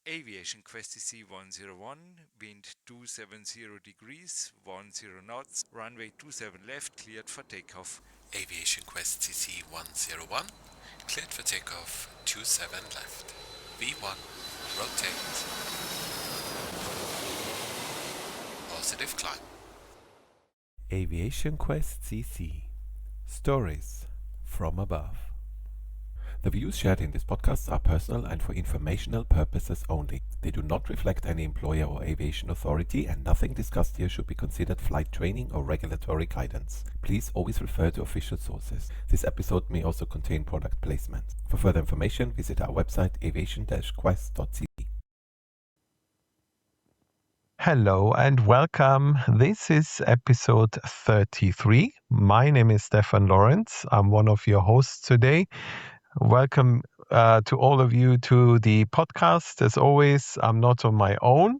Aviation-quest.cc 101, wind 270 degrees, 10 knots, runway 27 left, cleared for takeoff. Aviation-quest.cc 101, cleared for takeoff 27 left. V1, rotate. Positive climb. Aviation-quest.cc, stories from above. The views shared in this podcast are personal and for informational purposes only. They do not reflect any employer or aviation authority, and nothing discussed here should be considered flight training or regulatory guidance. Please always refer to official sources. This episode may also contain product placement. For further information, visit our website aviation-quest.cc. Hello and welcome. This is episode 33. My name is Stefan Lorenz. I'm one of your hosts today. Welcome to all of you to the podcast. As always, I'm not on my own.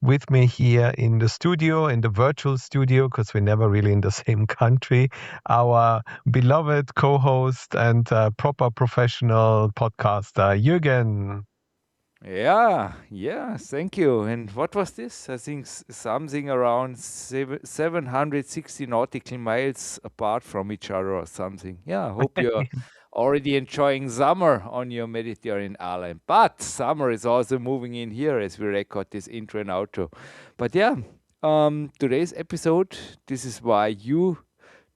With me here in the studio, in the virtual studio, because we're never really in the same country, our beloved co-host and proper professional podcaster, Jürgen. Yeah, thank you. And what was this? I think something around 760 nautical miles apart from each other or something. Yeah, I hope you're already enjoying summer on your Mediterranean island. But summer is also moving in here as we record this intro and outro. But yeah, today's episode, this is why you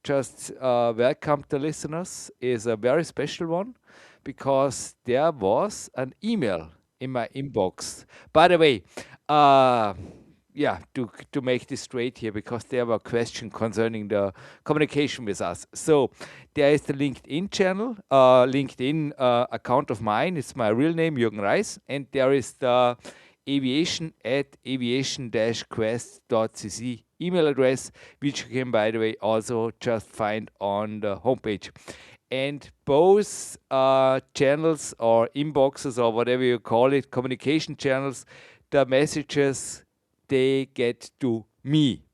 just welcome the listeners, is a very special one because there was an email in my inbox. By the way, to make this straight here, because there were questions concerning the communication with us. So there is the LinkedIn channel, LinkedIn account of mine. It's my real name, Jürgen Reis, and there is the aviation@aviation-quest.cc email address, which you can, by the way, also just find on the homepage. And both channels or inboxes or whatever you call it, communication channels, the messages, they get to me.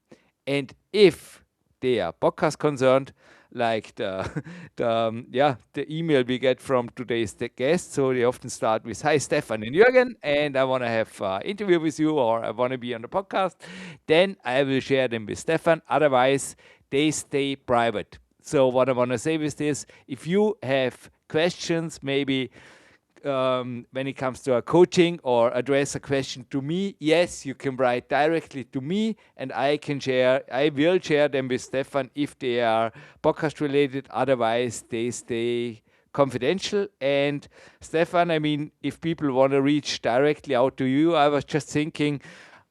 And if they are podcast concerned, like the email we get from today's guest, so they often start with, "Hi Stefan and Jürgen, and I want to have an interview with you, or I want to be on the podcast," then I will share them with Stefan. Otherwise, they stay private. So what I want to say with this, if you have questions, maybe when it comes to a coaching or address a question to me, yes, you can write directly to me and I will share them with Stefan if they are podcast related. Otherwise, they stay confidential. And Stefan, I mean, if people want to reach directly out to you, I was just thinking,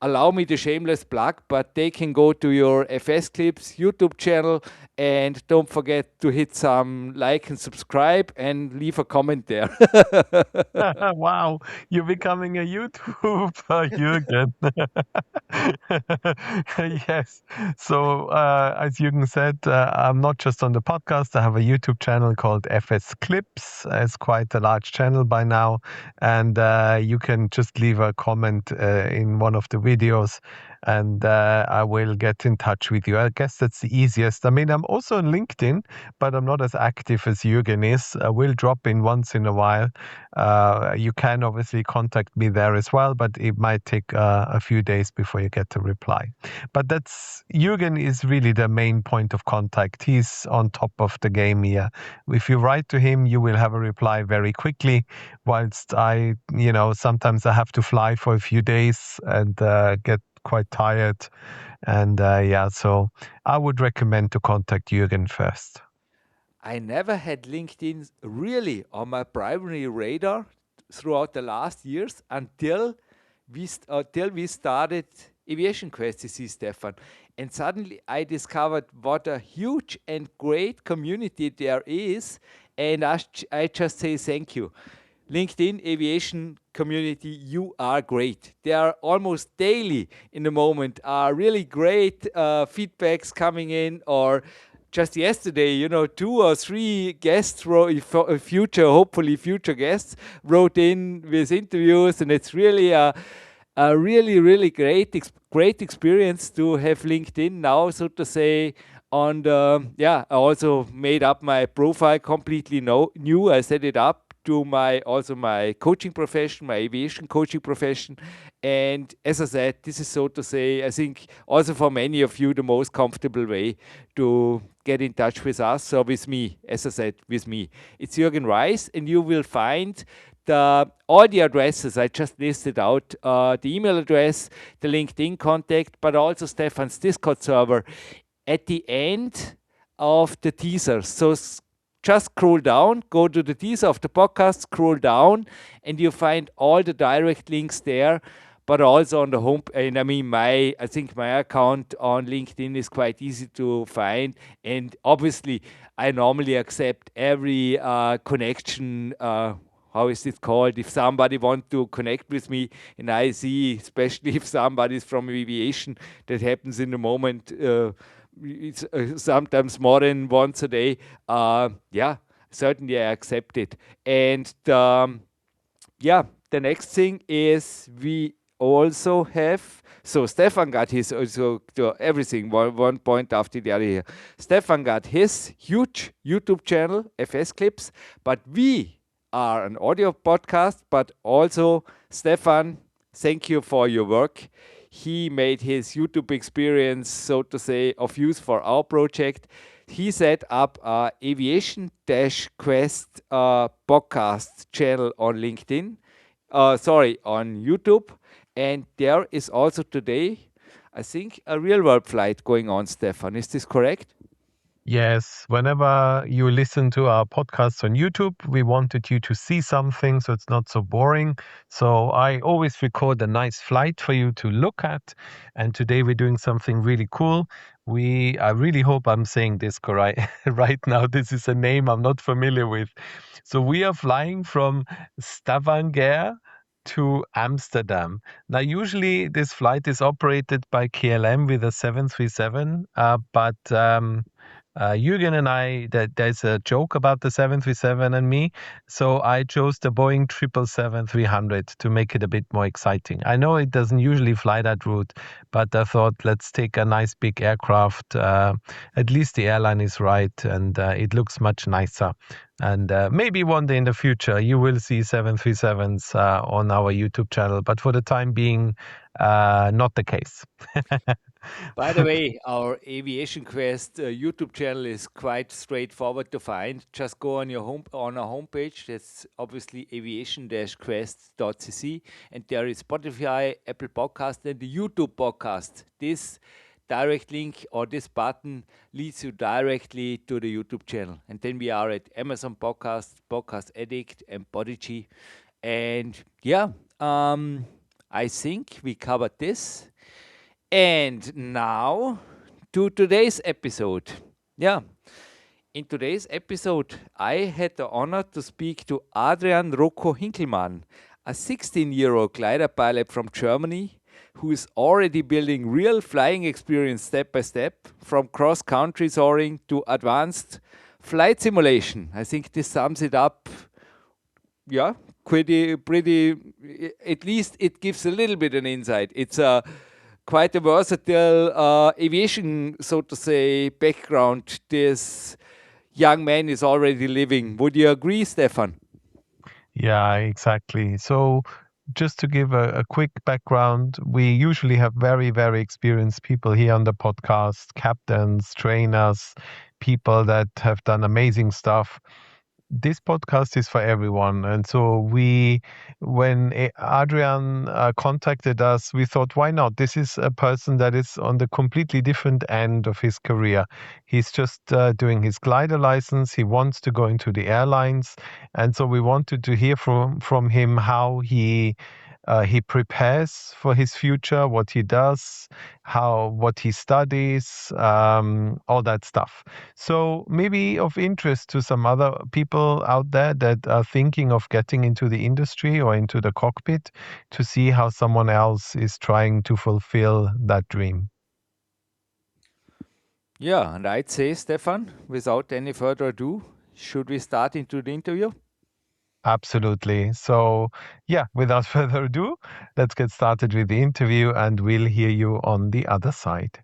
allow me the shameless plug, but they can go to your FS Clips YouTube channel and don't forget to hit some like and subscribe and leave a comment there. Wow, you're becoming a YouTuber, Jürgen. Yes. So, as Jürgen said, I'm not just on the podcast. I have a YouTube channel called FS Clips. It's quite a large channel by now. And you can just leave a comment in one of the videos and I will get in touch with you. I guess that's the easiest. I mean, I'm also on LinkedIn, but I'm not as active as Jürgen is. I will drop in once in a while. You can obviously contact me there as well, but it might take a few days before you get a reply. But Jürgen is really the main point of contact. He's on top of the game here. If you write to him, you will have a reply very quickly, whilst sometimes I have to fly for a few days and get quite tired. And so I would recommend to contact Jürgen first. I never had LinkedIn really on my primary radar throughout the last years until we started Aviation Quest.cc, Stefan. And suddenly I discovered what a huge and great community there is. And I just say thank you. LinkedIn aviation community, you are great. They are almost daily in the moment, are really great feedbacks coming in, or just yesterday, 2 or 3 guests hopefully future guests wrote in with interviews, and it's really a really, really great experience to have LinkedIn now, so to say. I also made up my profile completely new. I set it up to my coaching profession, my aviation coaching profession. And as I said, this is, so to say, I think also for many of you, the most comfortable way to get in touch with us or with me. As I said, with me. It's Jürgen Reis, and you will find all the addresses I just listed out, the email address, the LinkedIn contact, but also Stefan's Discord server at the end of the teaser. So just scroll down, go to the teaser of the podcast, scroll down, and you find all the direct links there. But also on the home, and I mean, I think my account on LinkedIn is quite easy to find. And obviously, I normally accept every connection. How is it called? If somebody wants to connect with me, and I see, especially if somebody is from aviation, that happens in the moment. It's sometimes more than once a day. Yeah, certainly I accept it. And yeah, the next thing is we also have. So Stefan got his, also everything, one point after the other here. Stefan got his huge YouTube channel, FS Clips, but we are an audio podcast, but also Stefan, thank you for your work. He made his YouTube experience, so to say, of use for our project. He set up a aviation-quest podcast channel on LinkedIn, on YouTube. And there is also today, I think, a real-world flight going on, Stefan. Is this correct? Yes, whenever you listen to our podcasts on YouTube, we wanted you to see something so it's not so boring. So I always record a nice flight for you to look at. And today we're doing something really cool. I really hope I'm saying this correct right now. This is a name I'm not familiar with. So we are flying from Stavanger to Amsterdam. Now, usually this flight is operated by KLM with a 737, but Jürgen and I, there's a joke about the 737 and me, so I chose the Boeing 777-300 to make it a bit more exciting. I know it doesn't usually fly that route, but I thought let's take a nice big aircraft. At least the airline is right, and it looks much nicer. And maybe one day in the future you will see 737s on our YouTube channel, but for the time being, not the case. By the way, our Aviation Quest YouTube channel is quite straightforward to find. Just go on our homepage. That's obviously aviation-quest.cc, and there is Spotify, Apple Podcast, and the YouTube podcast. This direct link or this button leads you directly to the YouTube channel. And then we are at Amazon Podcast, Podcast Addict, and Podigy. And yeah, I think we covered this. And now to today's episode. Yeah, in today's episode, I had the honor to speak to Adrian Roko Hinkelmann, a 16-year-old glider pilot from Germany who is already building real flying experience step by step, from cross-country soaring to advanced flight simulation. I think this sums it up. Yeah, pretty. At least it gives a little bit an insight. It's quite a versatile aviation, so to say, background this young man is already living. Would you agree, Stefan? Yeah, exactly. So just to give a quick background, we usually have very, very experienced people here on the podcast, captains, trainers, people that have done amazing stuff. This podcast is for everyone. And so when Adrian contacted us, we thought, why not? This is a person that is on the completely different end of his career. He's just doing his glider license. He wants to go into the airlines. And so we wanted to hear from him how he prepares for his future, what he does, what he studies, all that stuff. So maybe of interest to some other people out there that are thinking of getting into the industry or into the cockpit, to see how someone else is trying to fulfill that dream. Yeah, and I'd say, Stefan, without any further ado, should we start into the interview? Absolutely. So, yeah, without further ado, let's get started with the interview, and we'll hear you on the other side.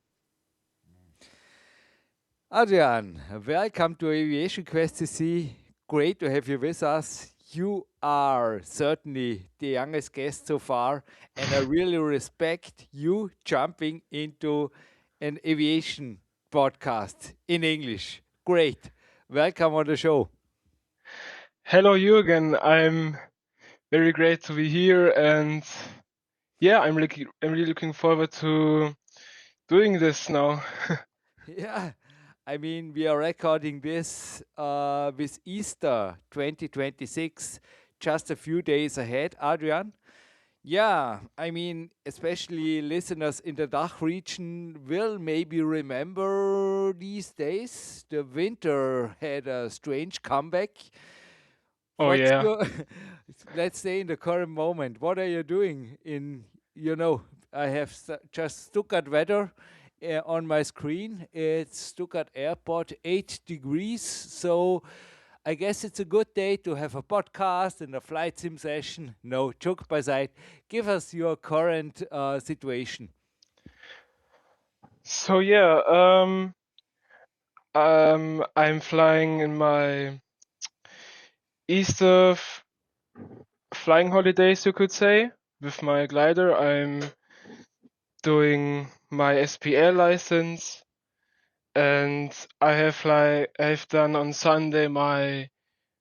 Adrian, welcome to Aviation Quest CC. Great to have you with us. you are certainly the youngest guest so far, and I really respect you jumping into an aviation podcast in English. Great. Welcome on the show. Hello, Jürgen. I'm very great to be here, and yeah, I'm really looking forward to doing this now. Yeah, I mean, we are recording this with Easter 2026, just a few days ahead, Adrian. Yeah, I mean, especially listeners in the DACH region will maybe remember these days. The winter had a strange comeback. Oh What's yeah. your, let's say in the current moment, what are you doing in, you know, I have just Stuttgart weather on my screen. It's Stuttgart Airport, 8 degrees. So I guess it's a good day to have a podcast and a flight sim session. No, joke by side. Give us your current situation. So yeah, I'm flying in my Easter flying holidays, you could say, with my glider. I'm doing my SPL license, and I've done on Sunday my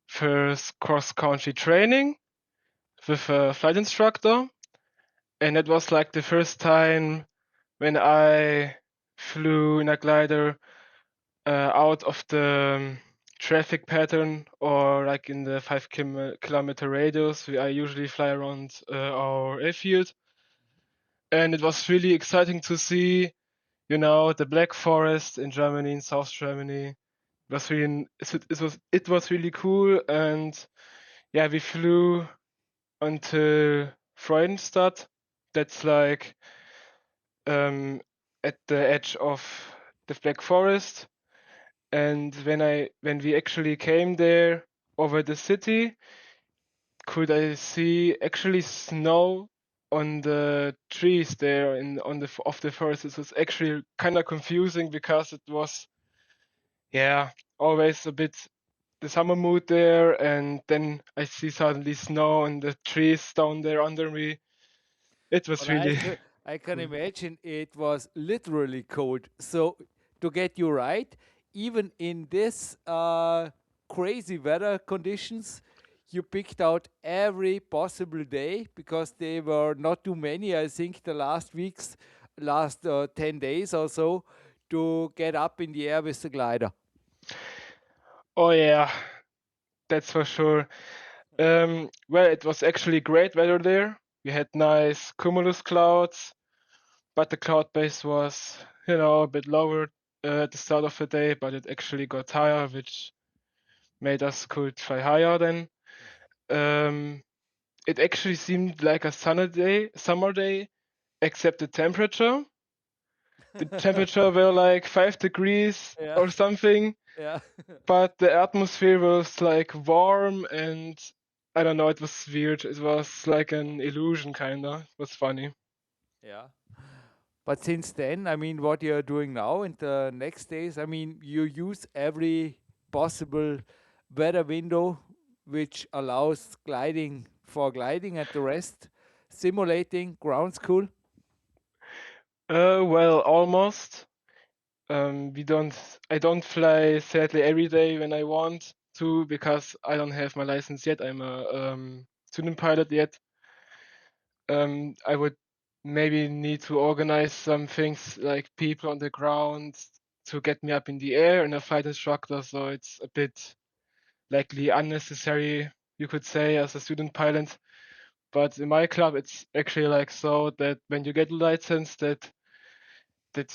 first cross-country training with a flight instructor, and it was like the first time when I flew in a glider out of the traffic pattern, or like in the 5 kilometer radius. I usually fly around our airfield, and it was really exciting to see, the Black Forest in Germany, in South Germany. It was really cool, and yeah, we flew until Freudenstadt. That's like um, at the edge of the Black Forest. And when we actually came there over the city, could I see actually snow on the trees there of the forest. It was actually kind of confusing because it was, yeah, always a bit the summer mood there, and then I see suddenly snow on the trees down there under me. It was But really I can cool. imagine it was literally cold. So to get you right, even in this crazy weather conditions, you picked out every possible day because they were not too many. I think the last weeks, last 10 days or so, to get up in the air with the glider. Oh yeah, that's for sure. Well, it was actually great weather there. We had nice cumulus clouds, but the cloud base was, a bit lower at the start of the day, but it actually got higher, which made us could fly higher then. Um, it actually seemed like a summer day, except the temperature. The temperature were like 5 degrees Yeah, or something, yeah, but the atmosphere was like warm, and I don't know, it was weird. It was like an illusion kinda. It was funny. yeah. But since then, I mean, what you're doing now in the next days, I mean, you use every possible weather window which allows gliding for gliding at the rest, simulating ground school. Well, almost. We don't. I don't fly sadly every day when I want to because I don't have my license yet. I'm a student pilot yet. I would maybe need to organize some things like people on the ground to get me up in the air and a flight instructor. So it's a bit likely unnecessary, you could say, as a student pilot. But in my club, it's actually like so that when you get a license, that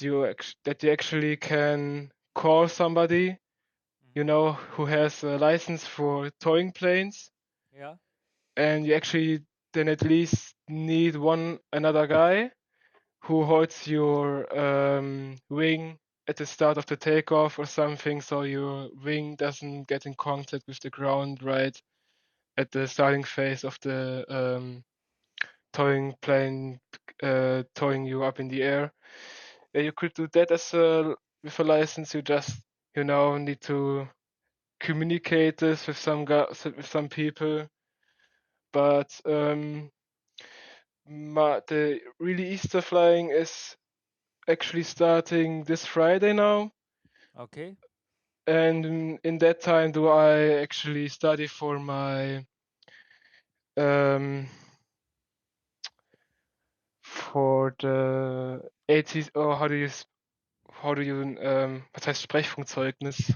you actually can call somebody, who has a license for towing planes, Yeah, and you actually then at least need one another guy who holds your wing at the start of the takeoff or something, so your wing doesn't get in contact with the ground right at the starting phase of the towing plane, towing you up in the air. Yeah, you could do that with a license. You just need to communicate this with some people. but the really Easter flying is actually starting this Friday now. Okay. And in that time, do I actually study for my for the 80 or how do you was heißt Sprechfunkzeugnis?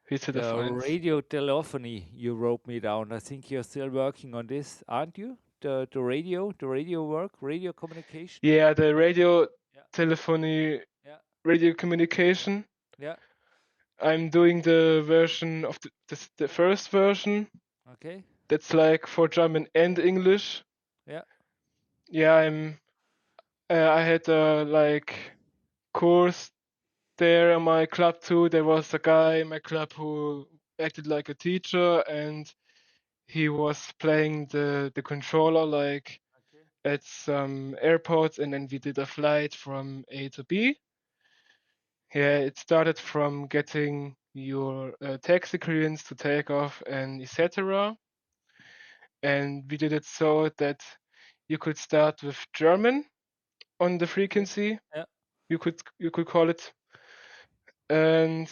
Wie ist The der eins? radio telephony you wrote me down. I think you're still working on this, aren't you? The radio work, radio communication. Yeah, the radio Yeah, telephony, yeah, radio communication. yeah. I'm doing the version of the first version. Okay. That's like for German and English. Yeah. Yeah, I had a like course there in my club too. There was a guy in my club who acted like a teacher, and he was playing the controller like Okay. at some airports, and then we did a flight from A to B. Yeah, it started from getting your taxi clearance to take off and etc. And we did it so that you could start with German on the Okay. frequency, Yeah. you could call it, and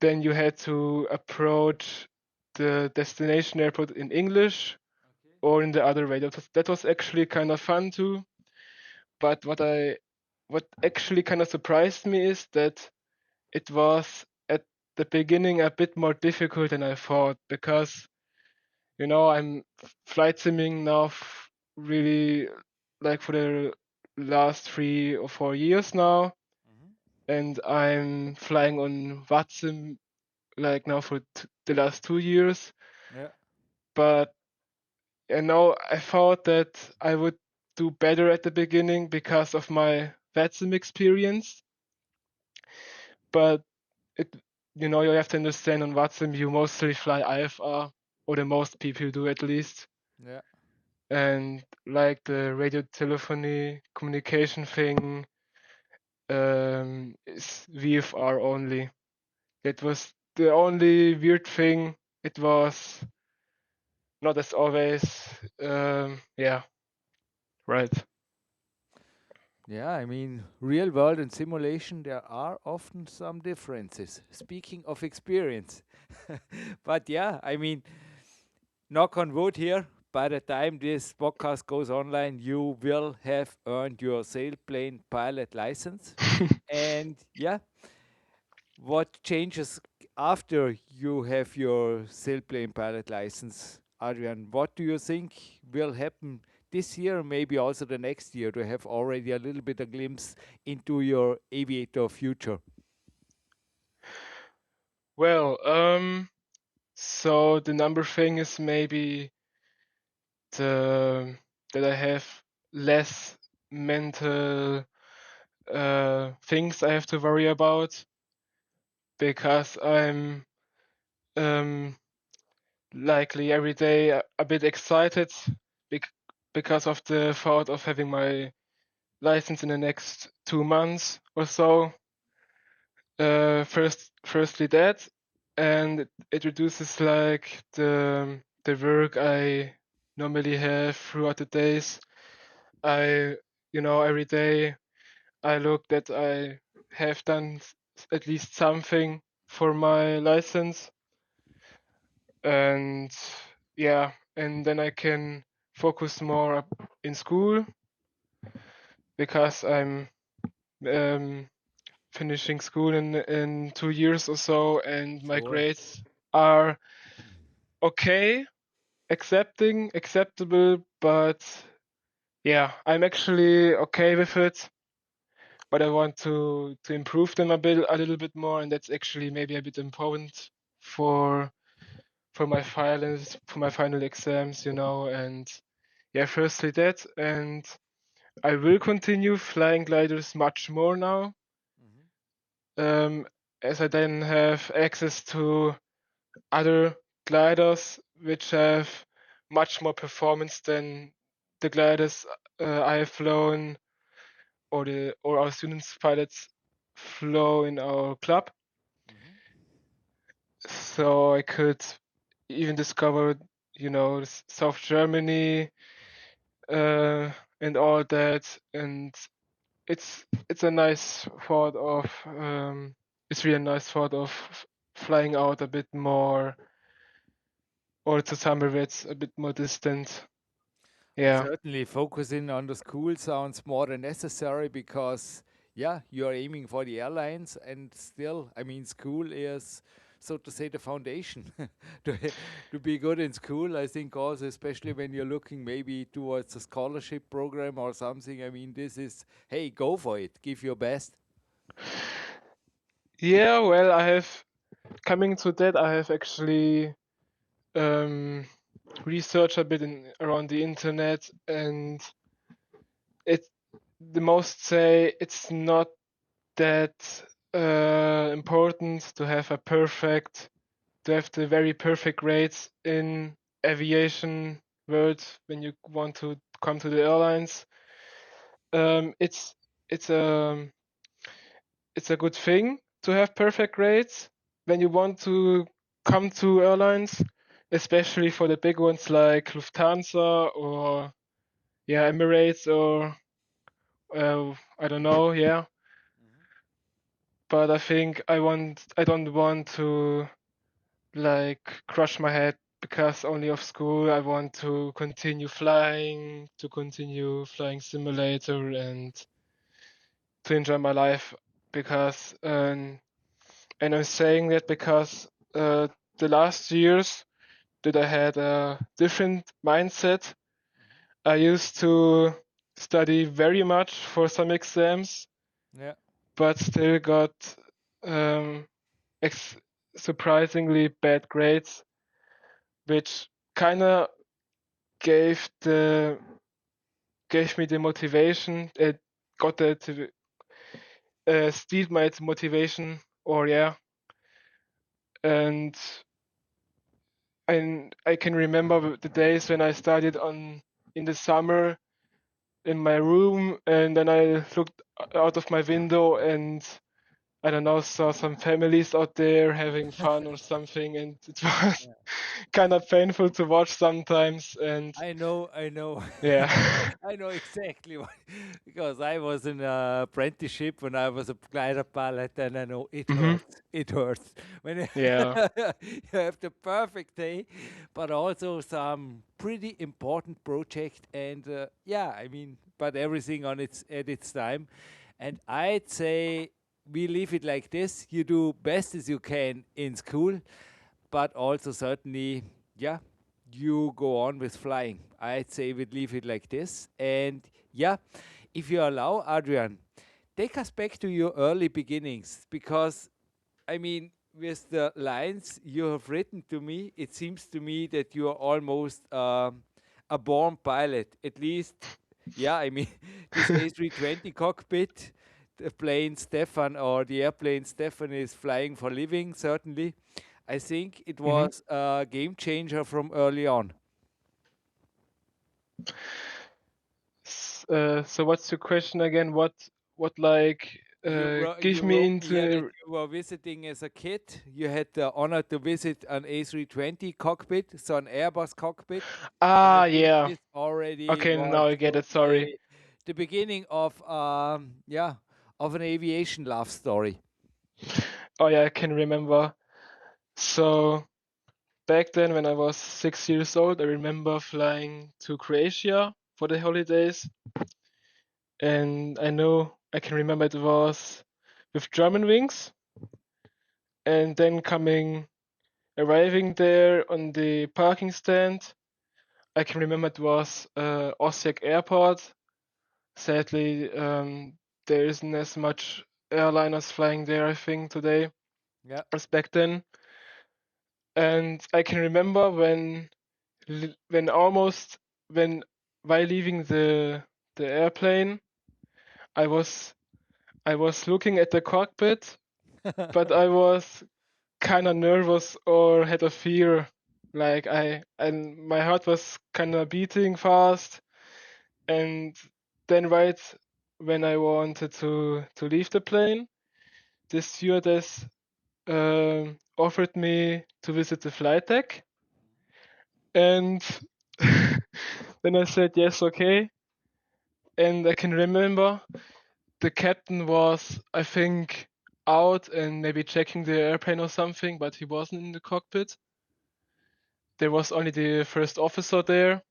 then you had to approach the destination airport in English Okay. or in the other way. That was actually kind of fun too. But what actually kind of surprised me is that it was at the beginning a bit more difficult than I thought, because I'm flight simming now really like for the last 3 or 4 years now, Mhm. and I'm flying on Watsim like now for the last 2 years. Yeah. But I thought that I would do better at the beginning because of my VATSIM experience. But it, you have to understand, on VATSIM you mostly fly IFR, or the most people do at least. Yeah. And like the radio telephony communication thing is VFR only. It was the only weird thing. It was not as always. Yeah, right. Yeah, I mean, real world and simulation, there are often some differences. Speaking of experience. But yeah, I mean, knock on wood here, by the time this podcast goes online, you will have earned your sailplane pilot license. And yeah, what changes after you have your sailplane pilot license, Adrian? What do you think will happen this year, maybe also the next year, to have already a little bit of glimpse into your aviator future? Well, so the number thing is maybe the that I have less mental things I have to worry about, because I'm um, likely every day a bit excited bec- because of the thought of having my license in the next 2 months or so. Firstly that, and it reduces like the work I normally have throughout the days. I, every day I look that I have done at least something for my license, and yeah, and then I can focus more in school, because I'm um, finishing school in 2 years or so, and my Sure. grades are okay, acceptable, but yeah, I'm actually okay with it. But I want to improve them a little bit more, and that's actually maybe a bit important for for my final exams, and yeah, firstly that, and I will continue flying gliders much more now, Mhm. um, as I then have access to other gliders which have much more performance than the gliders I have flown, or our students pilots flew in our club. Mhm. So I could even discover South Germany, and all that. And it's a nice thought of it's really a nice thought of flying out a bit more, or to somewhere that's a bit more distant. And Yeah. certainly focusing on the school sounds more than necessary because, yeah, you are aiming for the airlines, and still, I mean, school is, so to say, the foundation to be good in school. I think also, especially when you're looking maybe towards a scholarship program or something. I mean, this is, hey, go for it, give your best. Yeah, well, coming to that, I have actually um, researched a bit around the internet, and it the most say it's not that important to have the very perfect grades in aviation world when you want to come to the airlines. It's it's a it's a good thing to have perfect grades when you want to come to airlines, especially for the big ones like Lufthansa or Emirates, or I don't know, yeah. But I think I don't want to like crush my head because only of school. I want to continue flying simulator, and to enjoy my life, because and I'm saying that because the last years that I had a different mindset. I used to study very much for some exams, Yeah. but still got um, ex- surprisingly bad grades, which kind of gave the gave me the motivation. It got the steeled my motivation, or yeah, and I can remember the days when I studied in the summer in my room, and then I looked out of my window and I don't know, saw some families out there having fun or something, and it was kind of painful to watch sometimes. And I know. yeah. I know exactly what, because I was in a apprenticeship when I was a glider pilot, and I know it hmm hurts. It hurts when Yeah. you have the perfect day, but also some pretty important project. And yeah, I mean, but everything on its at its time. And I'd say we leave it like this: you do best as you can in school, but also certainly, yeah, you go on with flying. I'd say we'd leave it like this. And yeah, if you allow, Adrian, take us back to your early beginnings, because I mean, with the lines you have written to me, it seems to me that you are almost a born pilot. At least, yeah, I mean, this A320 cockpit, the plane Stefan, or the airplane Stefan is flying for living, certainly. I think it hmm was a game changer from early on. So what's your question again? What like You give me wrote me here that into you were visiting as a kid. You had the honor to visit an A320 cockpit, so an Airbus cockpit. And I think yeah. this already Okay, was, now I get so it. to Sorry. say, the beginning of yeah, of an aviation love story. Oh yeah, I can remember. So back then, when I was 6 years old, I remember flying to Croatia for the holidays, and I know I can remember it was with German wings, and then arriving there on the parking stand. I can remember it was Osijek Airport. Sadly, there isn't as much airliners flying there, I think, today Yeah. as back then. And I can remember when almost when while leaving the airplane, I was I was looking at the cockpit, but I was kind of nervous or had a fear. Like and my heart was kind of beating fast, and then right when I wanted to leave the plane, the stewardess offered me to visit the flight deck, And then I said yes, okay. And I can remember the captain was, I think, out and maybe checking the airplane or something, but he wasn't in the cockpit. There was only the first officer there,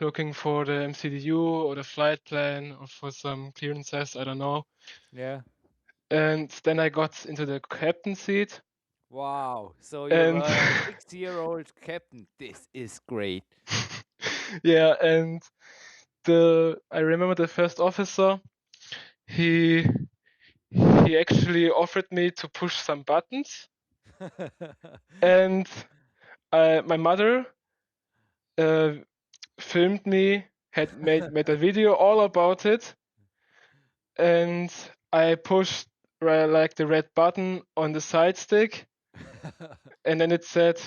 looking for the MCDU or the flight plan or for some clearances, I don't know. Yeah. And then I got into the captain seat. Wow. So you And were a 6-year-old captain. This is great. yeah, and I remember the first officer, he actually offered me to push some buttons, and my mother uh, filmed me, had made a video all about it, and I pushed like the red button on the side stick, and then it said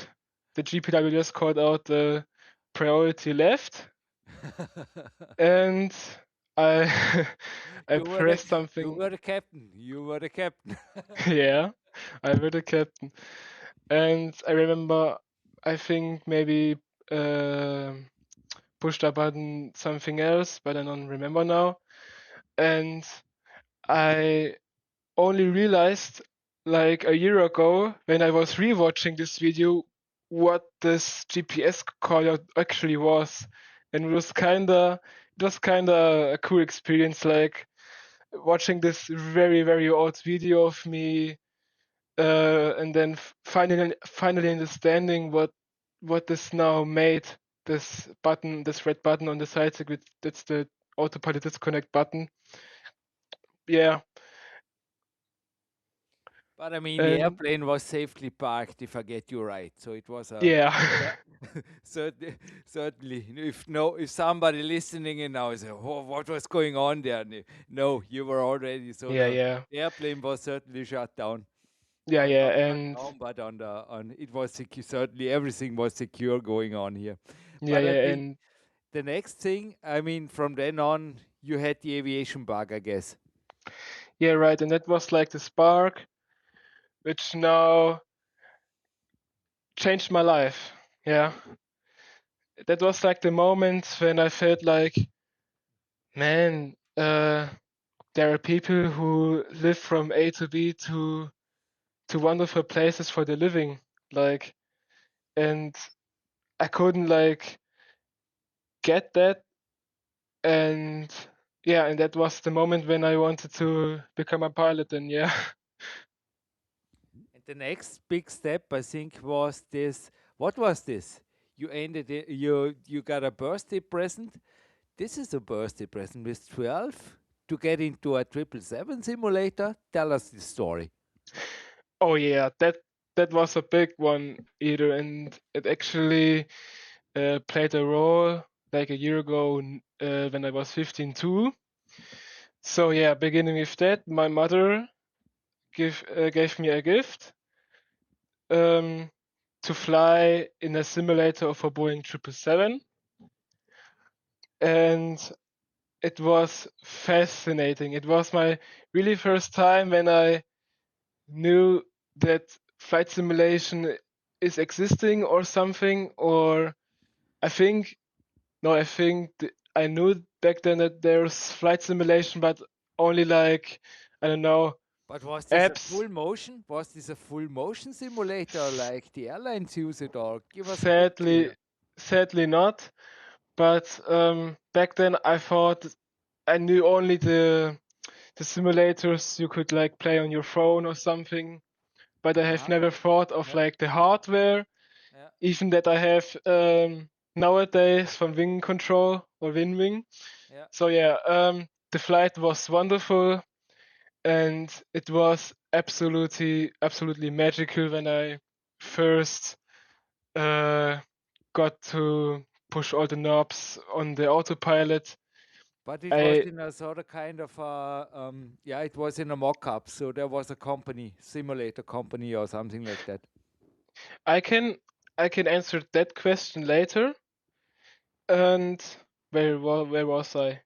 the GPWS called out the priority left, and I I You were the pressed you something. were the captain. You were the captain. Yeah, I were the captain, and I remember I think maybe pushed a button something else, but I don't remember now. And I only realized like a year ago when I was rewatching this video what this GPS call out actually was. And it was kinda a cool experience, like watching this very, very old video of me, and then finally understanding what this now made, this button, this red button on the side, that's the autopilot disconnect button. Yeah, But I mean, the and airplane was safely parked, if I get you right. So it was a yeah, yeah, certainly, certainly. If somebody listening in now is, oh, what was going on there? No, you were already. So yeah, the yeah, airplane was certainly shut down. yeah, Or yeah, not shut and down, but on it was secure. Certainly, everything was secure going on here. yeah, But I yeah, think and the next thing, I mean, from then on, you had the aviation bug, I guess. yeah, right, and that was like the spark, which now changed my life. Yeah, that was like the moment when I felt like, man, there are people who live from A to B to wonderful places for the living, like, and I couldn't like get that, and yeah, and that was the moment when I wanted to become a pilot, and yeah. And the next big step, I think, was this. What was this? You ended it, you got a birthday present. This is a birthday present with 12 to get into a 777 simulator. Tell us this story. Oh yeah, that was a big one either, and it actually played a role like a year ago when I was 15 too. So yeah, beginning with that, my mother gave me a gift, um, to fly in a simulator of a Boeing 777, and it was fascinating. It was my really first time when I knew that flight simulation is existing or something, or I think no, I think I knew back then that there's flight simulation, but only like, I don't know, But was this a apps. full motion? Was this a full motion simulator like the airlines use it, or give us a picture Sadly, here? sadly not. But back then I thought I knew only the simulators you could like play on your phone or something. But I have Uh-huh. never thought of Yeah, like the hardware, yeah, even that I have nowadays from Wing Control or WinWing. yeah. So yeah, the flight was wonderful, and it was absolutely magical when I first uh, got to push all the knobs on the autopilot. But it was I in a sort of kind of yeah, it was in a mock-up. So there was a company, simulator company or something like that. I can I can answer that question later. And where was I?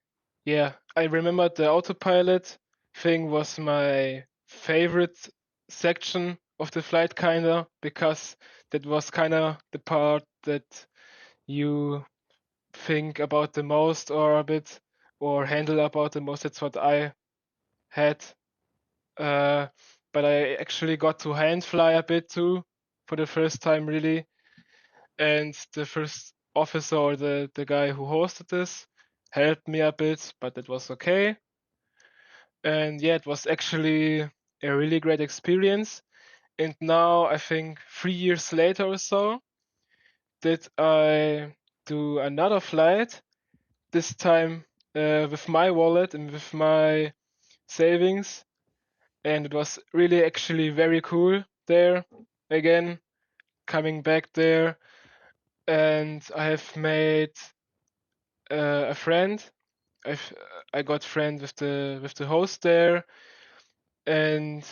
Yeah, I remember the autopilot thing was my favorite section of the flight kinda, because that was kind of the part that you think about the most or a bit or handle about the most. That's what I had. But I actually got to hand fly a bit too for the first time really. And the first officer or the guy who hosted this helped me a bit, but it was okay. And yeah, it was actually a really great experience. And now I think 3 years later or so, did I do another flight, this time with my wallet and with my savings. And it was really actually very cool there again, coming back there. And I have made a friend. I've I got friend with the host there, and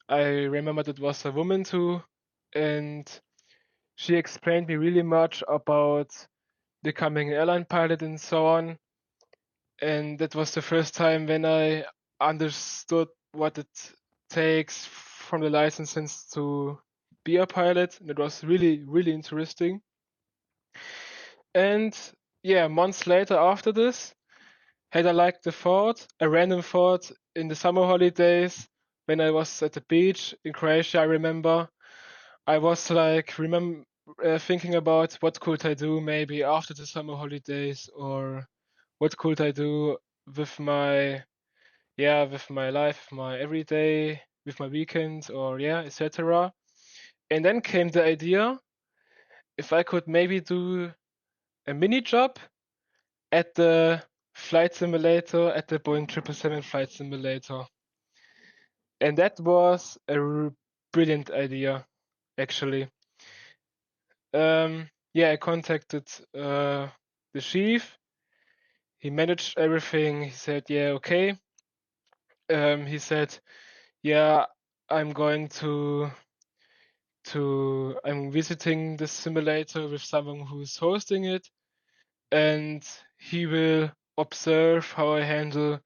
I remember it was a woman too, and she explained me really much about becoming an airline pilot and so on. And that was the first time when I understood what it takes from the license to be a pilot, and it was really, really interesting. And yeah, months later after this, had I liked the thought, a random thought in the summer holidays when I was at the beach in Croatia, I remember I was like thinking about what could I do maybe after the summer holidays, or what could I do with my with my life, my everyday, with my weekends, or etc. And then came the idea if I could maybe do a mini job at the flight simulator, at the Boeing 777 flight simulator. And that was a brilliant idea, actually. I contacted the chief. He managed everything. He said, yeah, okay. He said, yeah, I'm going I'm visiting the simulator with someone who's hosting it, and he will observe how I handle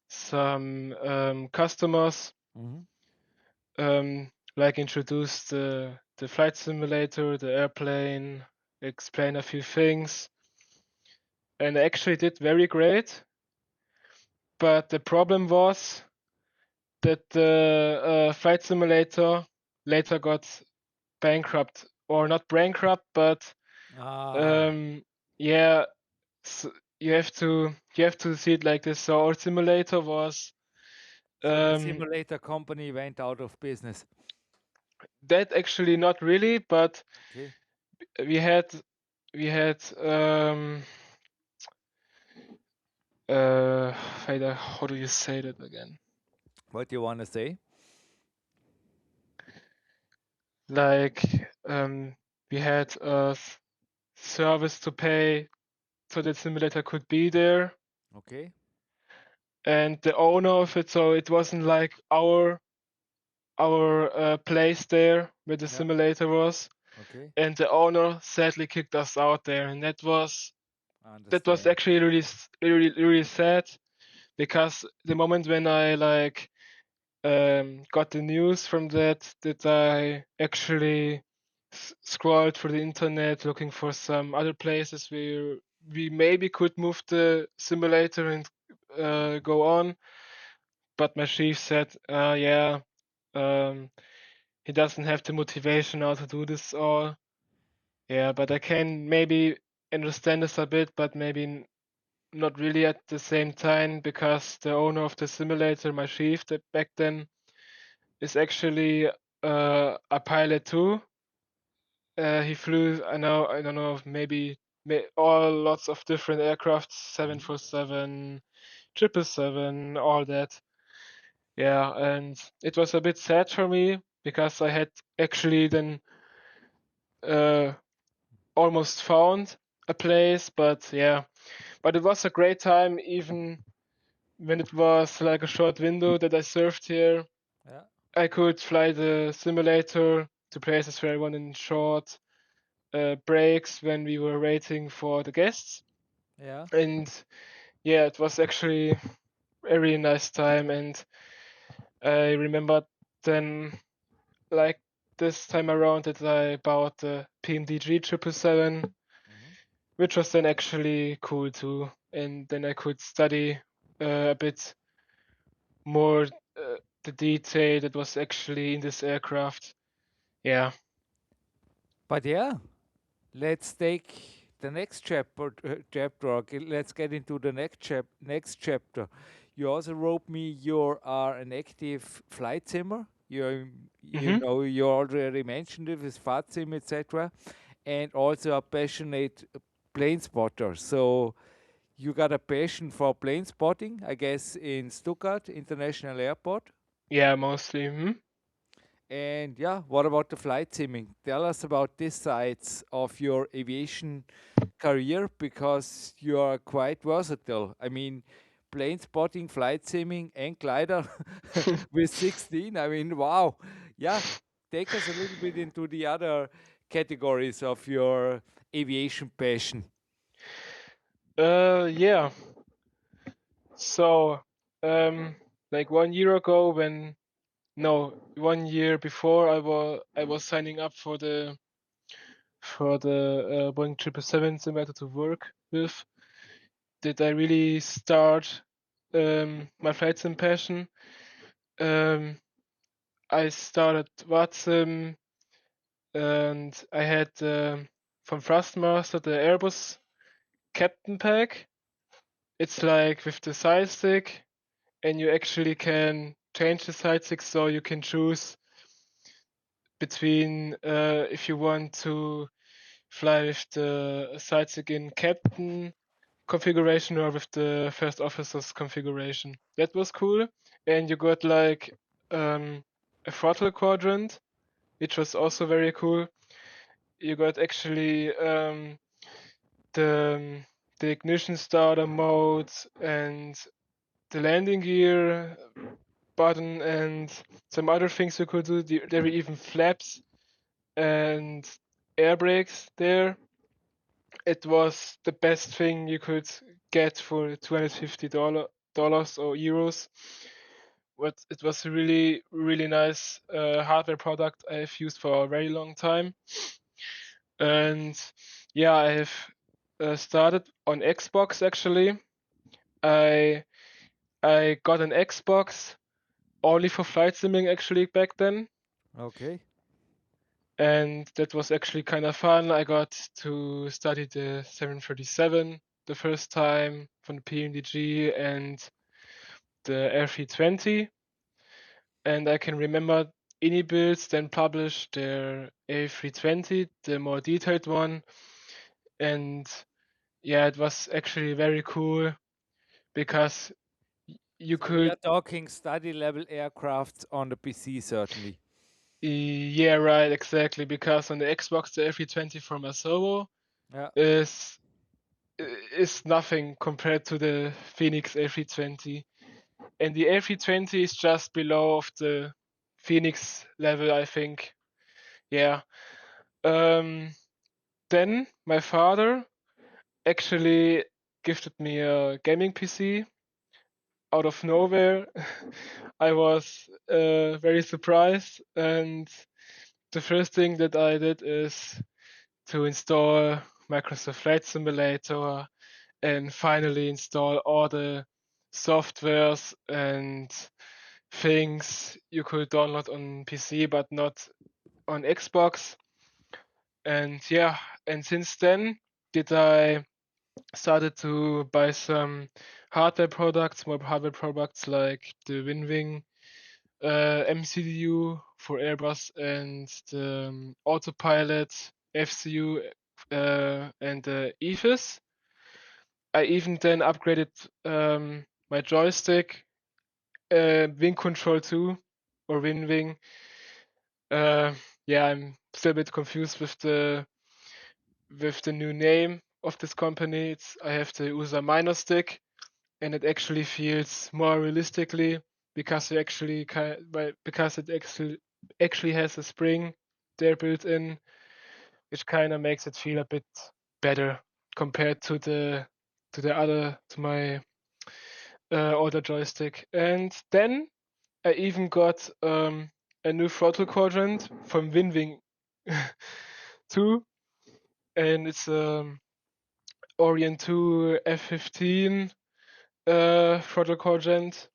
some customers, like introduce the flight simulator, the airplane, explain a few things, and I actually did very great. But the problem was that the flight simulator later got bankrupt, or not bankrupt, but yeah, so you have to see it like this. So our simulator was So the um, simulator company went out of business. that actually not really, but Okay. we had we had how do you say that again? What do you want to say? Like we had a service to pay so that simulator could be there, Okay. and the owner of it, so it wasn't like our place there where the Yeah. simulator was, Okay. and the owner sadly kicked us out there, and that was I understand. actually really sad, because the moment when I got the news from that I actually scrolled through the internet looking for some other places where we maybe could move the simulator and go on. But my chief said, he doesn't have the motivation now to do this all. Yeah, but I can maybe understand this a bit, but maybe not really at the same time, because the owner of the simulator, my chief, that back then is actually a pilot too. He flew, I don't know, maybe all lots of different aircraft, 747, 777, all that. Yeah, and it was a bit sad for me because I had actually then uh, almost found a place, but but it was a great time, even when it was like a short window that I served here. Yeah. I could fly the simulator to places where I wanted short breaks when we were waiting for the guests. Yeah. And yeah, it was actually a very nice time. And I remember then, like this time around that I bought the PMDG 777, which was then actually cool too. And then I could study a bit more the detail that was actually in this aircraft. Yeah. But yeah, let's take the next chapter. Okay, let's get into the next chapter. You also wrote me you are an active flight simmer. You Mm-hmm. know, you already mentioned it with FATSIM, etc., and also a passionate plane spotter. So you got a passion for plane spotting, I guess, in Stuttgart International Airport. Yeah, mostly. And yeah, what about the flight simming? Tell us about this sides of your aviation career because you are quite versatile. I mean, plane spotting, flight simming, and glider with 16. I mean, wow. Yeah, take us a little bit into the other categories of your aviation passion. Yeah. So, like 1 year ago, one year before, I was signing up for the Boeing 777 simulator to work with. Did I really start my flight sim passion? Um, I started VATSIM and I had from Thrustmaster the Airbus Captain Pack. It's like with the side stick, and you actually can change the side stick so you can choose between if you want to fly with the side stick in Captain configuration or with the first officer's configuration. That was cool, and you got like a throttle quadrant, which was also very cool. You got actually the the ignition starter mode and the landing gear button and some other things you could do. There were even flaps and air brakes there. It was the best thing you could get for $250 or euros. But it was a really, really nice hardware product I've used for a very long time. And yeah, I have started on Xbox actually. I I got an Xbox only for flight simming actually back then, Okay. and that was actually kind of fun. I got to study the 737 the first time from the PMDG and the Air320, and I can remember Builds then published their A320, the more detailed one, and yeah, it was actually very cool because you So we could. are talking study level aircrafts on the PC, certainly. Yeah, right, exactly. Because on the Xbox, the A320 from Asobo Yeah. is is nothing compared to the Phoenix A320, and the A320 is just below of the Phoenix level, I think. Yeah. Um, then my father actually gifted me a gaming PC out of nowhere. I was very surprised, and the first thing that I did is to install Microsoft Flight Simulator and finally install all the softwares and things you could download on PC but not on Xbox. And yeah, and since then did I started to buy some hardware products, more hardware products like the WinWing MCDU for Airbus and the Autopilot FCU and the EFIS. I even then upgraded my joystick, Wing Control 2 or WinWing. Yeah, I'm still a bit confused with the new name of this company. I have the USA minor stick, and it actually feels more realistically because because it actually has a spring there built in, which kind of makes it feel a bit better compared to my older joystick. And then I even got a new throttle quadrant from Winwing 2, and it's Orient 2 F15 throttle quadrant.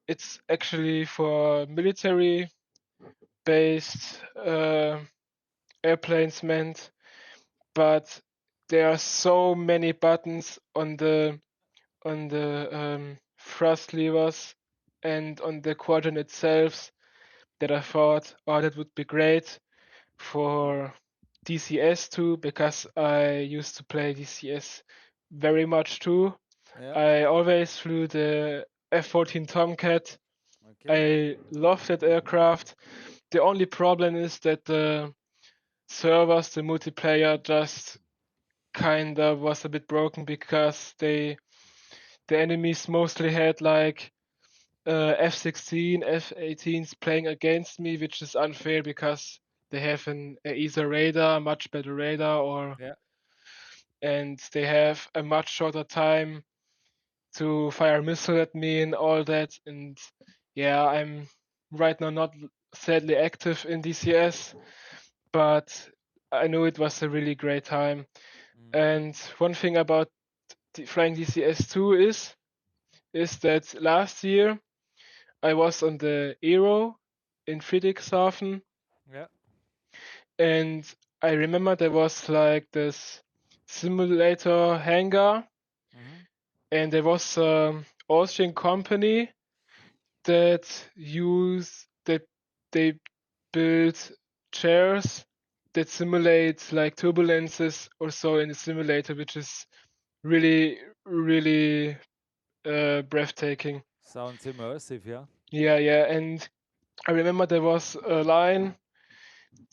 It's actually for military-based airplanes meant, but there are so many buttons on the thrust levers and on the quadrant itself that I thought, oh, that would be great for DCS too, because I used to play DCS very much too. Yeah. I always flew the F-14 Tomcat. Okay. I love that aircraft. The only problem is that the servers, the multiplayer, just kinda was a bit broken because the enemies mostly had like F-16, F-18s playing against me, which is unfair because they have an either radar, much better radar, or Yeah. and they have a much shorter time to fire a missile at me and all that. And yeah, I'm right now not sadly active in DCS, but I know it was a really great time. And one thing about flying DCS2 is that last year I was on the Aero in Friedrichshafen, Yeah. and I remember there was like this simulator hangar, Mm-hmm. and there was Austrian company that they build chairs that simulate like turbulences or so in the simulator, which is really really breathtaking. Sounds immersive, yeah. Yeah, yeah, and I remember there was a line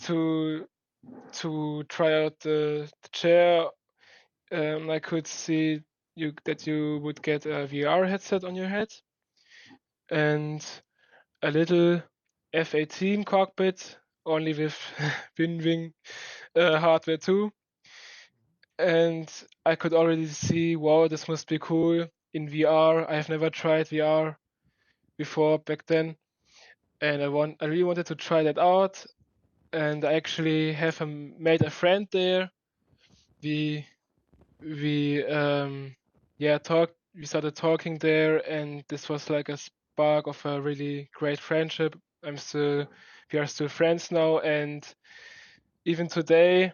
to try out the chair. I could see that you would get a VR headset on your head and a little F-18 cockpit, only with Winwing hardware too. And I could already see, wow, this must be cool in VR. I have never tried VR before back then, and I really wanted to try that out. And I actually have made a friend there. We we started talking there, and this was like a spark of a really great friendship. We are still friends now, and even today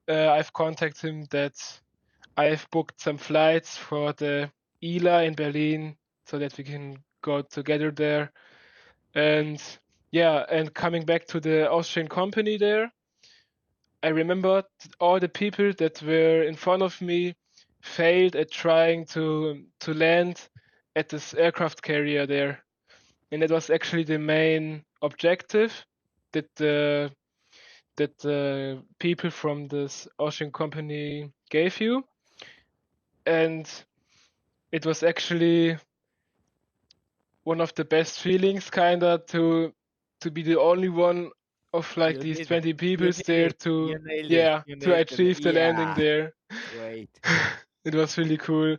I've contacted him that I've booked some flights for the ILA in Berlin so that we can go together there. And yeah, and coming back to the Austrian company there, I remembered all the people that were in front of me failed at trying to land at this aircraft carrier there, and that was actually the main objective that the people from this Austrian company gave you, and it was actually one of the best feelings, kinda, to be the only one of like You these did it. 20 You people did there it. to You nailed it. yeah You to nailed it. achieve the landing Yeah. there. Great. It was really cool,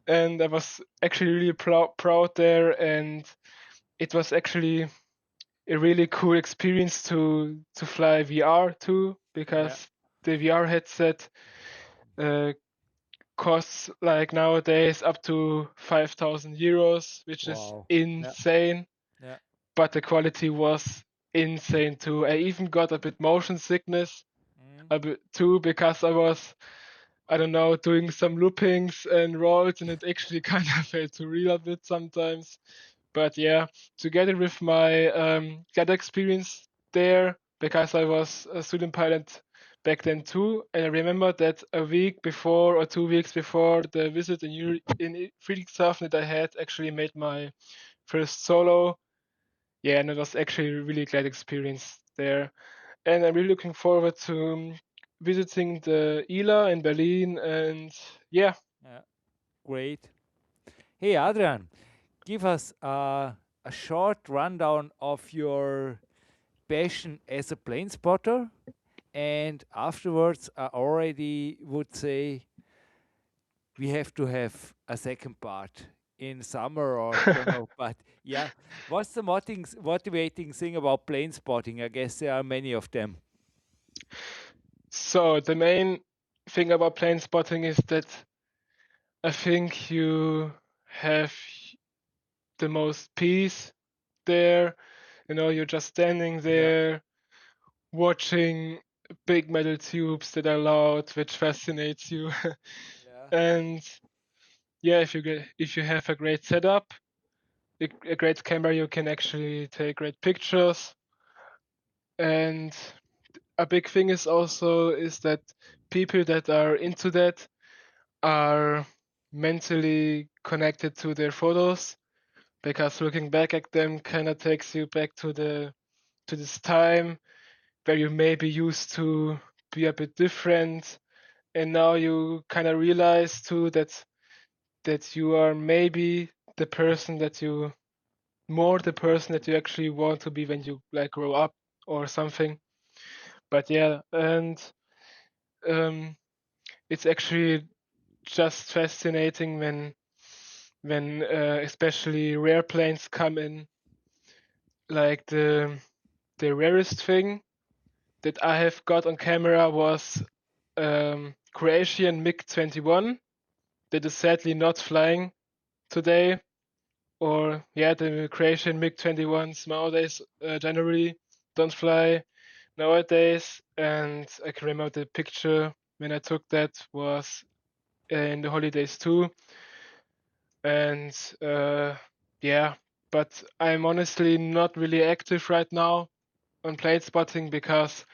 and I was actually really proud there, and it was actually a really cool experience to fly VR too, Yeah. because the VR headset uh, costs like nowadays up to 5,000 euros, which is Wow. Yeah. insane. Yeah. But the quality was insane too. I even got a bit motion sickness Mm. a bit too, because I was, I don't know, doing some loopings and rolls, and it actually kind of felt too real a bit sometimes. But yeah, together with my glider experience there, because I was a student pilot back then too, and I remember that a week before or 2 weeks before the visit in Friedrichshafen that I had actually made my first solo. Yeah, and it was actually a really great experience there. And I'm really looking forward to visiting the ILA in Berlin, and yeah. Yeah. Great. Hey, Adrian, give us a short rundown of your passion as a plane spotter. And afterwards, I already would say we have to have a second part in summer or don't know. But yeah, what's the motivating thing about plane spotting? I guess there are many of them. So the main thing about plane spotting is that I think you have the most peace there. You know, you're just standing Yeah, there watching big metal tubes that are loud, which fascinates you. yeah. And yeah, if you have a great setup, a great camera, you can actually take great pictures. And a big thing is that people that are into that are mentally connected to their photos, because looking back at them kind of takes you back to this time where you maybe used to be a bit different, and now you kind of realize too that you are maybe the person that you more the person that you actually want to be when you like grow up or something. But yeah, and um, it's actually just fascinating when especially rare planes come in. Like the rarest thing that I have got on camera was Croatian MiG-21 that is sadly not flying today. Or yeah, the Croatian MiG-21s nowadays generally don't fly nowadays. And I can remember the picture when I took that was in the holidays too. And yeah, but I'm honestly not really active right now on plane spotting because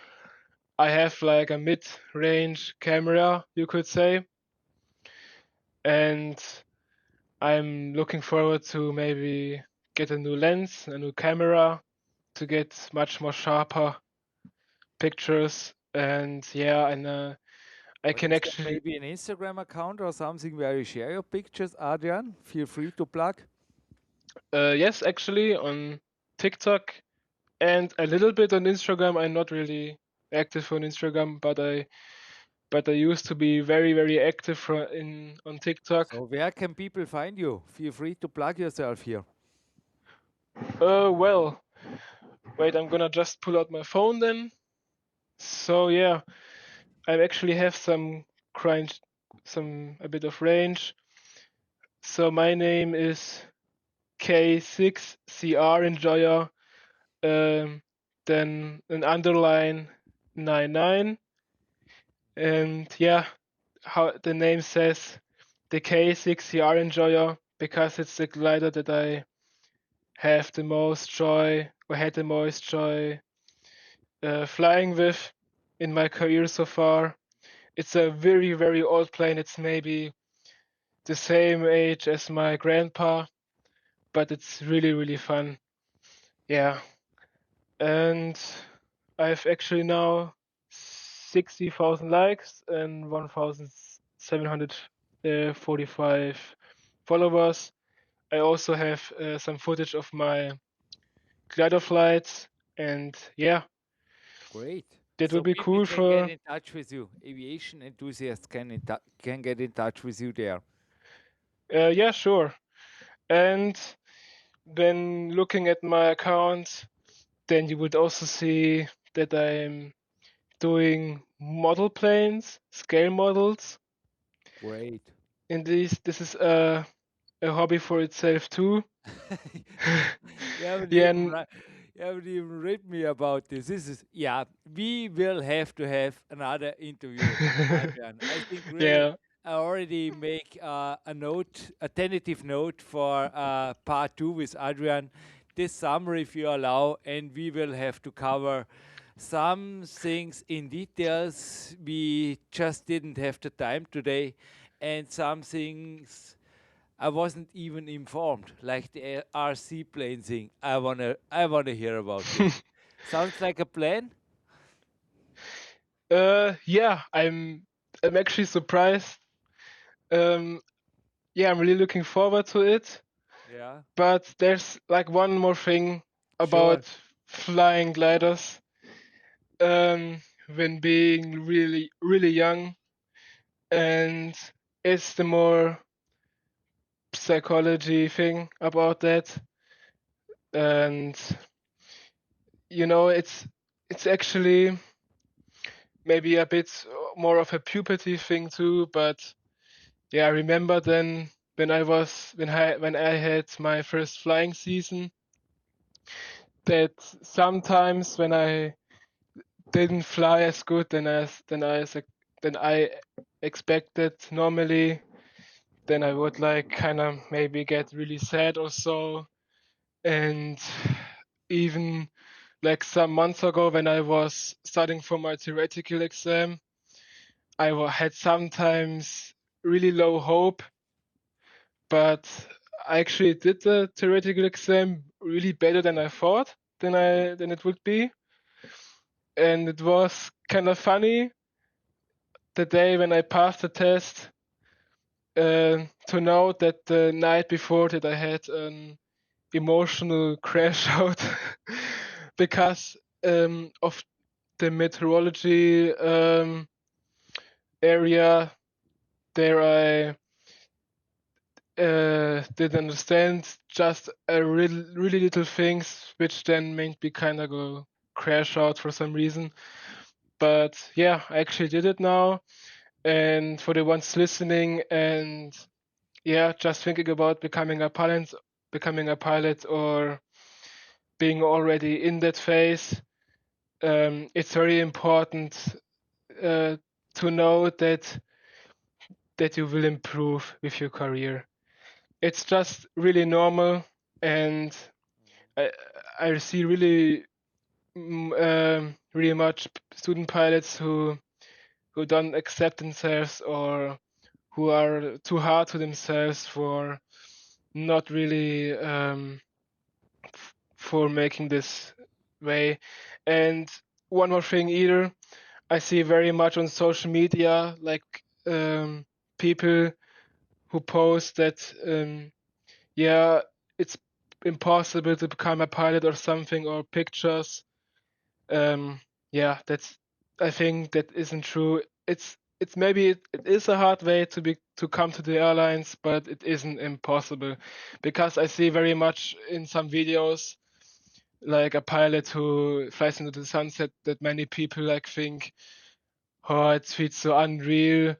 I have like a mid-range camera, you could say, and I'm looking forward to maybe get a new lens, a new camera to get much more sharper pictures. And yeah, and I But can is there actually, maybe an Instagram account or something where you share your pictures, Adrian? Feel free to plug. yes, actually on TikTok and a little bit on Instagram. I'm not really active on Instagram, but I used to be very active on TikTok. So where can people find you? Feel free to plug yourself here. Well, wait, I'm gonna just pull out my phone then. So yeah, I actually have a bit of range. So my name is K6CR Enjoyer, um, then an underline 99, and yeah, how the name says, the K6CR Enjoyer, because it's the glider that I have the most joy or had the most joy flying with in my career so far. It's a very old plane. It's maybe the same age as my grandpa, but it's really fun. Yeah. And I've actually now 60,000 likes and 1,745 followers. I also have some footage of my glider flights, and yeah, Great. that would So be people cool can get for. in touch with you. Aviation enthusiasts can get in touch with you there. Yeah, sure. And when looking at my account, then you would also see that I'm doing model planes, scale models. Great. And this is a hobby for itself too. You haven't Yeah, even you haven't even read me about this. This is yeah. We will have to have another interview, Adrian. I think really. yeah. I already make a tentative note for part two with Adrian this summer, if you allow, and we will have to cover some things in details. We just didn't have the time today, and some things I wasn't even informed, like the RC plane thing. I wanna hear about this. Sounds like a plan. Yeah, I'm actually surprised. Um, yeah, I'm really looking forward to it. Yeah, But there's like one more thing sure. about flying gliders. When being really young, and it's psychology thing about that, and it's actually maybe a bit more of a puberty thing too. But yeah, I remember then when I had my first flying season, that sometimes when I didn't fly as good than I expected normally, then I would like kind of maybe get really sad or so. And even like some months ago when I was studying for my theoretical exam, had sometimes really low hope, but I actually did the theoretical exam really better than I thought than it would be. And it was kind of funny the day when I passed the test, to know that the night before that I had an emotional crash out because of the meteorology area there. I didn't understand just a really little things, which then made me kind of go crash out for some reason. But yeah, I actually did it now. And for the ones listening and yeah, just thinking about becoming a pilot or being already in that phase, it's very important to know that you will improve with your career. It's just really normal, and I I see really much student pilots who don't accept themselves or who are too hard to themselves for not really for making this way. And one more thing either, I see very much on social media like people who post that yeah, it's impossible to become a pilot or something, or pictures. Um, yeah, I think that isn't true. It's maybe it is a hard way to come to the airlines, but it isn't impossible, because I see very much in some videos like a pilot who flies into the sunset that many people like think, oh, it feels so unreal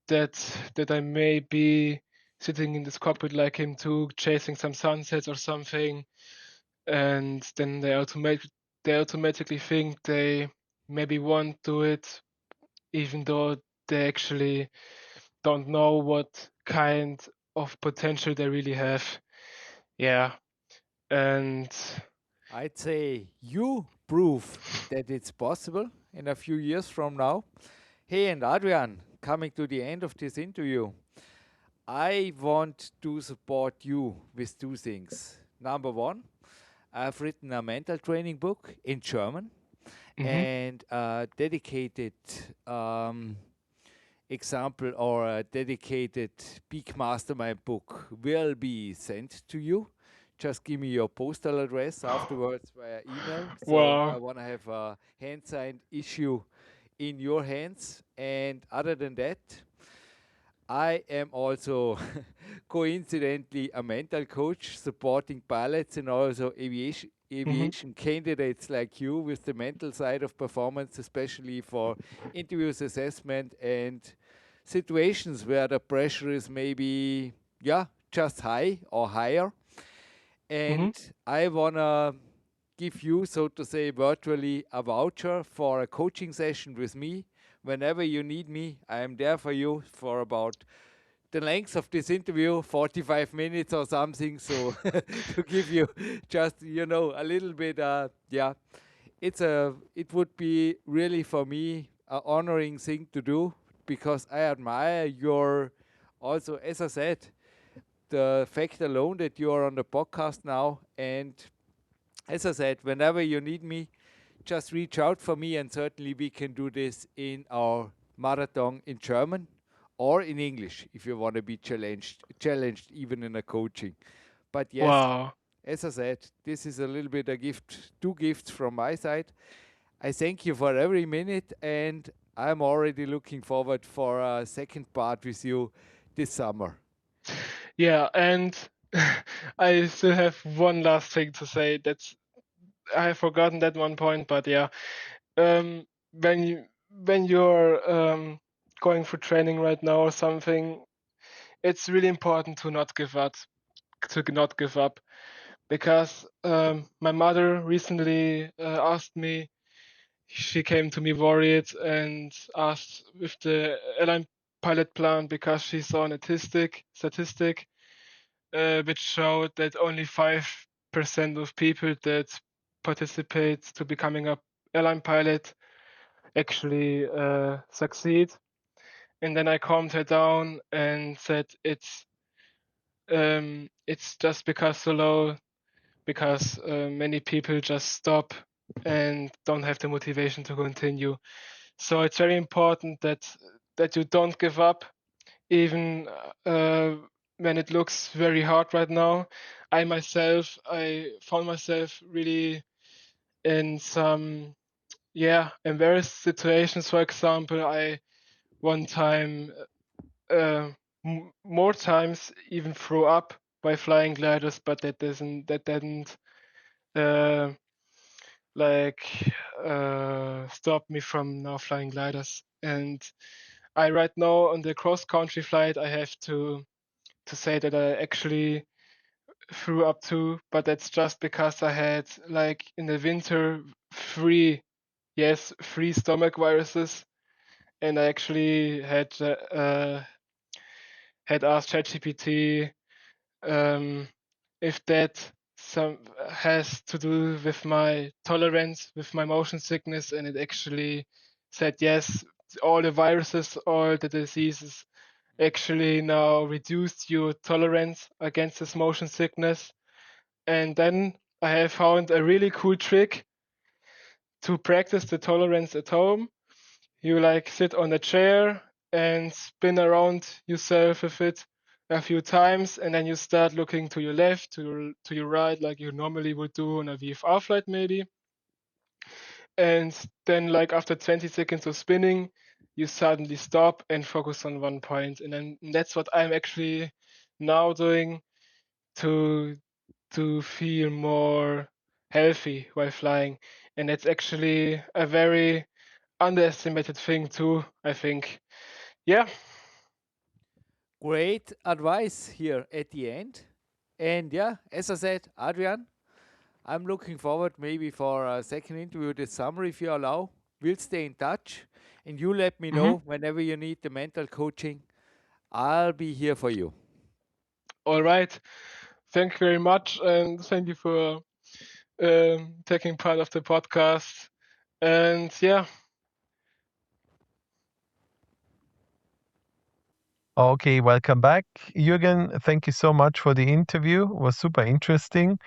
that I may be sitting in this cockpit like him too, chasing some sunsets or something, and then they automatically think they maybe won't do it, even though they actually don't know what kind of potential they really have. Yeah, and I'd say you prove that it's possible in a few years from now. Hey, and Adrian, coming to the end of this interview, I want to support you with two things. Number one, I've written a mental training book in German, mhm. and a dedicated example or a dedicated Peak Mastermind book will be sent to you. Just give me your postal address afterwards via email. So I Wow. want to have a hand signed issue in your hands. And other than that, I am also coincidentally a mental coach supporting pilots and also Mhm. aviation candidates like you with the mental side of performance, especially for interviews, assessment, and situations where the pressure is maybe just high or higher. Mhm. And I wanna give you, so to say, virtually a voucher for a coaching session with me. Whenever you need me, I am there for you for about the length of this interview, 45 minutes or something. So to give you just, a little bit, it would be really for me a honoring thing to do, because I admire your, also, as I said, the fact alone that you are on the podcast now. And as I said, whenever you need me, just reach out for me, and certainly we can do this in our marathon in German or in English if you want to be challenged even in a coaching. But yes, Wow. as I said, this is a little bit a gift, two gifts from my side. I thank you for every minute, and I'm already looking forward for a second part with you this summer. Yeah, and I still have one last thing to say. I have forgotten that one point, but yeah, when you're going for training right now or something, it's really important to not give up. Because my mother recently asked me. She came to me worried and asked with the airline pilot plan because she saw an statistic which showed that only 5% of people that participate to becoming a airline pilot actually succeed. And then I calmed her down and said it's just because so low because many people just stop and don't have the motivation to continue. So it's very important that you don't give up, even when it looks very hard right now. I found myself really in some embarrassed situations. For example, I one time more times even threw up by flying gliders, but that didn't uh, like stop me from now flying gliders. And I right now on the cross country flight, I have to say that I actually threw up too, but that's just because I had like in the winter three stomach viruses, and I actually had asked ChatGPT if that some has to do with my tolerance with my motion sickness, and it actually said yes, all the viruses, all the diseases actually now reduced your tolerance against this motion sickness. And then I have found a really cool trick to practice the tolerance at home. You like sit on a chair and spin around yourself with it a few times, and then you start looking to your left, to your right, like you normally would do on a VFR flight, maybe. And then, like after 20 seconds of spinning, you suddenly stop and focus on one point. And then that's what I'm actually now doing to feel more healthy while flying. And that's actually a very underestimated thing too, I think. Yeah. Great advice here at the end. And yeah, as I said, Adrian, I'm looking forward maybe for a second interview this summer if you allow. We'll stay in touch and you let me Hmm. know whenever you need the mental coaching. I'll be here for you. All right. Thank you very much, and thank you for taking part of the podcast. And yeah, Okay, welcome back. Jürgen, thank you so much for the interview. It was super interesting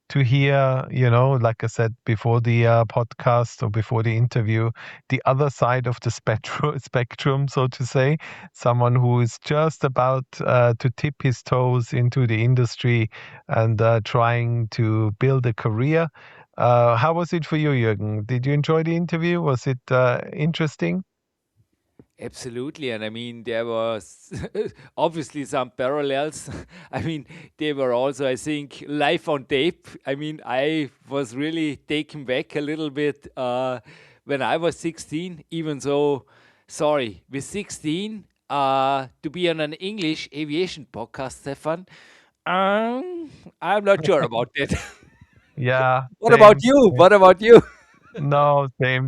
to hear, like I said before the podcast or before the interview, the other side of the spectrum, so to say. Someone who is just about to tip his toes into the industry and trying to build a career. How was it for you, Jürgen? Did you enjoy the interview? Was it interesting? Absolutely. And I mean, there was obviously some parallels. I mean, they were also, I think, live on tape. I mean, I was really taken back a little bit when I was 16, even though, sorry, with 16, to be on an English aviation podcast, Stefan, I'm not sure about that. Yeah, What about same. you? What about you? No, same.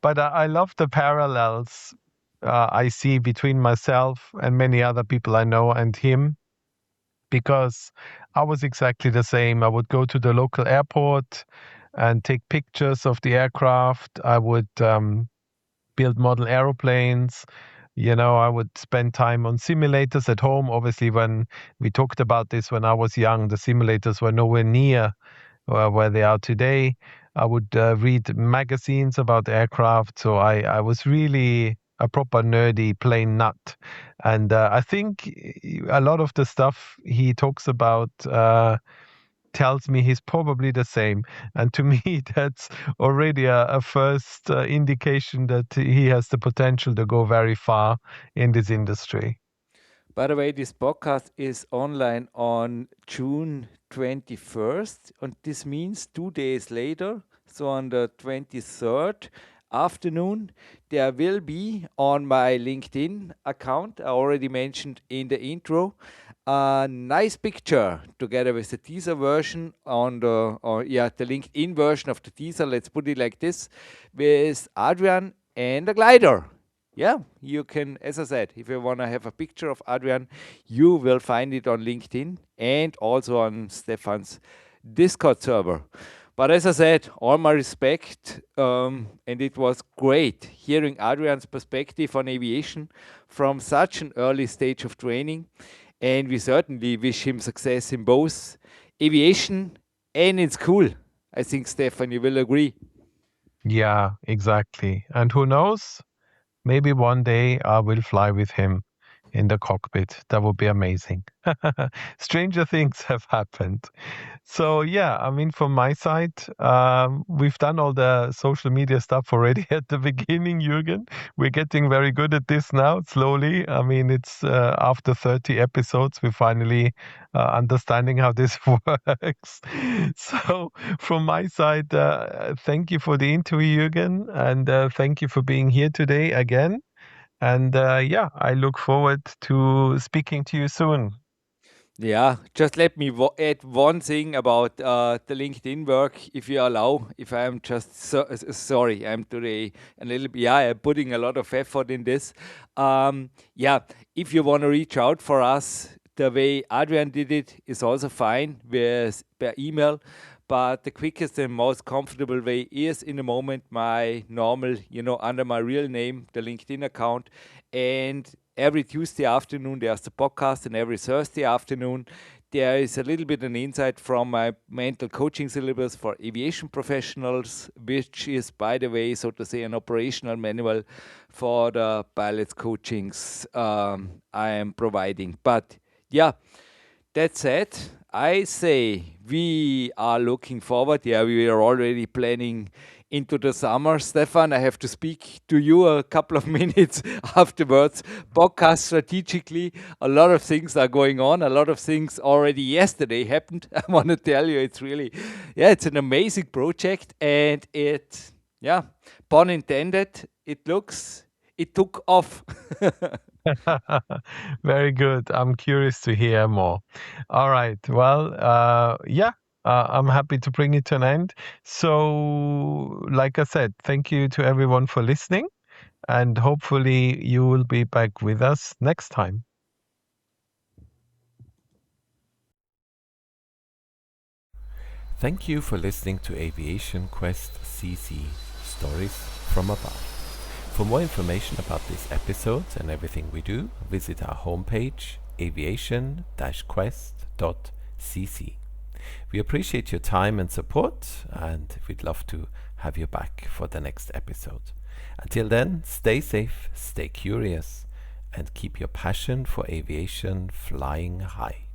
But I love the parallels I see between myself and many other people I know and him because I was exactly the same. I would go to the local airport and take pictures of the aircraft. I would build model aeroplanes. I would spend time on simulators at home. Obviously, when we talked about this when I was young, the simulators were nowhere near where they are today. I would read magazines about aircraft. So I was really a proper nerdy plain nut. And I think a lot of the stuff he talks about tells me he's probably the same. And to me, that's already a first indication that he has the potential to go very far in this industry. By the way, this podcast is online on June 21st, and this means 2 days later, so on the 23rd afternoon, there will be on my LinkedIn account, I already mentioned in the intro, a nice picture together with the teaser version on the LinkedIn version of the teaser, let's put it like this, with Adrian and the glider. Yeah, you can, as I said, if you want to have a picture of Adrian, you will find it on LinkedIn and also on Stefan's Discord server. But as I said, all my respect, and it was great hearing Adrian's perspective on aviation from such an early stage of training. And we certainly wish him success in both aviation and in school. I think, Stefan, you will agree. Yeah, exactly. And who knows? Maybe one day I will fly with him in the cockpit. That would be amazing. Stranger things have happened. So yeah, I mean, from my side, we've done all the social media stuff already at the beginning, Jürgen. We're getting very good at this now, slowly. I mean, it's after 30 episodes, we're finally understanding how this works. So from my side, thank you for the interview, Jürgen, and thank you for being here today again. And yeah, I look forward to speaking to you soon. Yeah, just let me add one thing about the LinkedIn work, if you allow. If I'm just sorry, I'm today a little bit, yeah, I'm putting a lot of effort in this. Yeah, if you want to reach out for us, the way Adrian did it is also fine with per email. But the quickest and most comfortable way is in the moment my normal, under my real name, the LinkedIn account. And every Tuesday afternoon, there's the podcast, and every Thursday afternoon, there is a little bit an insight from my mental coaching syllabus for aviation professionals, which is, by the way, so to say, an operational manual for the pilots coachings I am providing. But yeah, that said, I say we are looking forward. Yeah, we are already planning into the summer. Stefan, I have to speak to you a couple of minutes afterwards. Podcast strategically, a lot of things are going on. A lot of things already yesterday happened. I want to tell you, it's really, yeah, it's an amazing project, and yeah, pun intended, it took off. Very good. I'm curious to hear more. All right. Well, yeah, I'm happy to bring it to an end. So, like I said, thank you to everyone for listening, and hopefully you will be back with us next time. Thank you for listening to Aviation Quest CC Stories from Above. For more information about this episode and everything we do, visit our homepage aviation-quest.cc. We appreciate your time and support, and we'd love to have you back for the next episode. Until then, stay safe, stay curious, and keep your passion for aviation flying high.